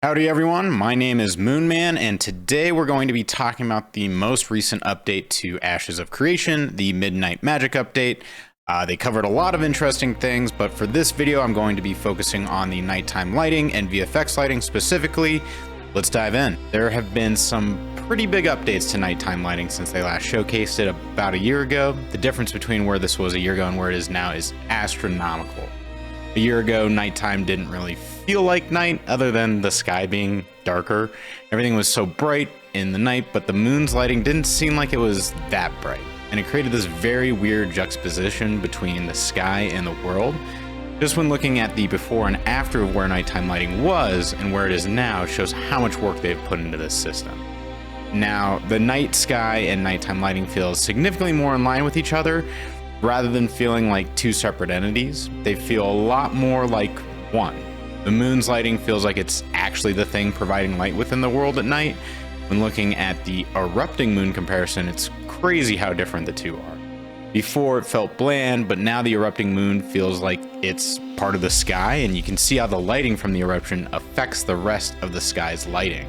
Howdy everyone, my name is Moonman, and today we're going to be talking about the most recent update to Ashes of Creation, the Midnight Magic update. They covered a lot of interesting things, but for this video I'm going to be focusing on the nighttime lighting and VFX lighting specifically. Let's dive in. There have been some pretty big updates to nighttime lighting since they last showcased it about a year ago. The difference between where this was a year ago and where it is now is astronomical. A year ago, nighttime didn't really feel like night other than the sky being darker. Everything was so bright in the night, but the moon's lighting didn't seem like it was that bright. And it created this very weird juxtaposition between the sky and the world. Just when looking at the before and after of where nighttime lighting was and where it is now shows how much work they've put into this system. Now, the night sky and nighttime lighting feels significantly more in line with each other. Rather than feeling like two separate entities, they feel a lot more like one. The moon's lighting feels like it's actually the thing providing light within the world at night. When looking at the erupting moon comparison, it's crazy how different the two are. Before it felt bland, but now the erupting moon feels like it's part of the sky, and you can see how the lighting from the eruption affects the rest of the sky's lighting.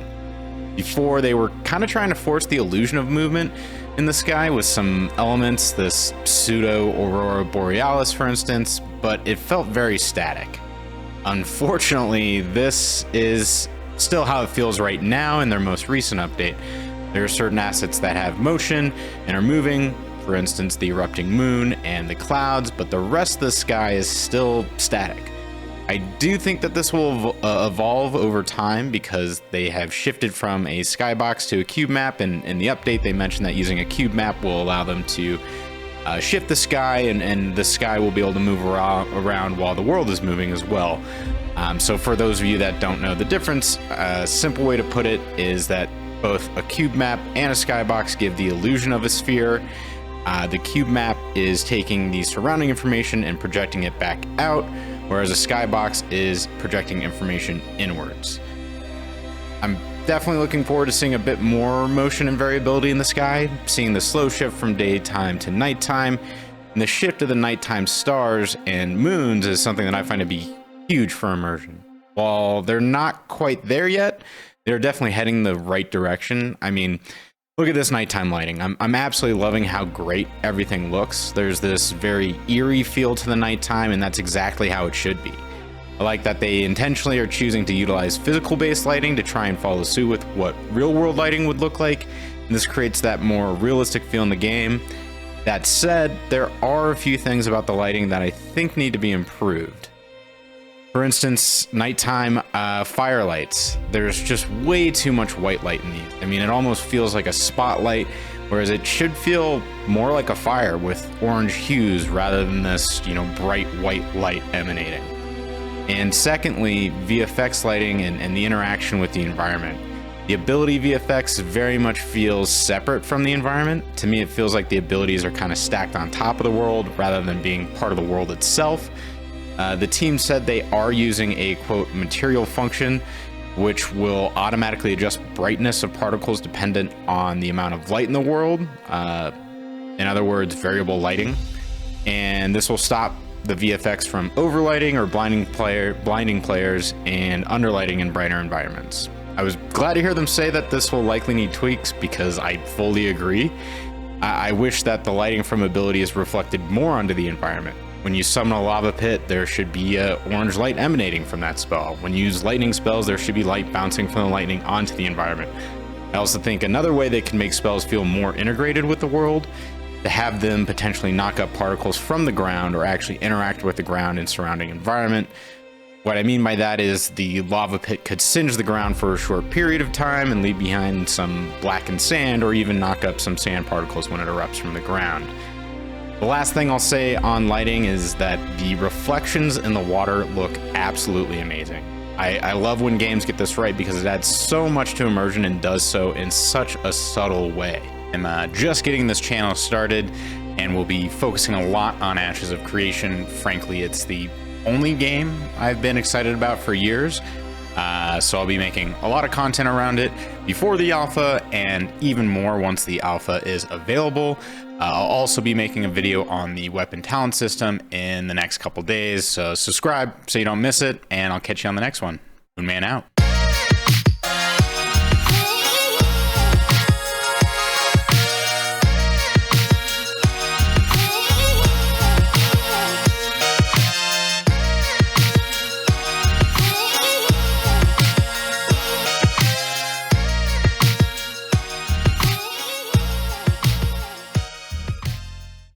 Before, they were kind of trying to force the illusion of movement in the sky with some elements, this pseudo aurora borealis for instance, but it felt very static. Unfortunately, this is still how it feels right now in their most recent update. There are certain assets that have motion and are moving, for instance the erupting moon and the clouds, but the rest of the sky is still static. I do think that this will evolve over time because they have shifted from a skybox to a cube map, and in the update they mentioned that using a cube map will allow them to shift the sky, and the sky will be able to move around while the world is moving as well. So for those of you that don't know the difference, a simple way to put it is that both a cube map and a skybox give the illusion of a sphere. The cube map is taking the surrounding information and projecting it back out, whereas a skybox is projecting information inwards. I'm definitely looking forward to seeing a bit more motion and variability in the sky, seeing the slow shift from daytime to nighttime, and the shift of the nighttime stars and moons is something that I find to be huge for immersion. While they're not quite there yet, they're definitely heading the right direction. I mean, look at this nighttime lighting. I'm absolutely loving how great everything looks. There's this very eerie feel to the nighttime, and that's exactly how it should be. I like that they intentionally are choosing to utilize physical-based lighting to try and follow suit with what real-world lighting would look like, and this creates that more realistic feel in the game. That said, there are a few things about the lighting that I think need to be improved. For instance, nighttime firelights. There's just way too much white light in these. I mean, it almost feels like a spotlight, whereas it should feel more like a fire with orange hues rather than this, bright white light emanating. And secondly, VFX lighting and the interaction with the environment. The ability VFX very much feels separate from the environment. To me, it feels like the abilities are kind of stacked on top of the world rather than being part of the world itself. The team said they are using a quote material function which will automatically adjust brightness of particles dependent on the amount of light in the world. In other words, variable lighting. And this will stop the VFX from overlighting or blinding players and underlighting in brighter environments. I was glad to hear them say that this will likely need tweaks because I fully agree. I wish that the lighting from ability is reflected more onto the environment. When you summon a lava pit, there should be orange light emanating from that spell. When you use lightning spells, there should be light bouncing from the lightning onto the environment. I also think another way they can make spells feel more integrated with the world, to have them potentially knock up particles from the ground or actually interact with the ground and surrounding environment. What I mean by that is the lava pit could singe the ground for a short period of time and leave behind some blackened sand, or even knock up some sand particles when it erupts from the ground. The last thing I'll say on lighting is that the reflections in the water look absolutely amazing. I love when games get this right because it adds so much to immersion and does so in such a subtle way. I'm just getting this channel started and we'll be focusing a lot on Ashes of Creation. Frankly, it's the only game I've been excited about for years. So I'll be making a lot of content around it before the alpha and even more once the alpha is available. I'll also be making a video on the weapon talent system in the next couple days, so subscribe so you don't miss it, and I'll catch you on the next one. Moonman out.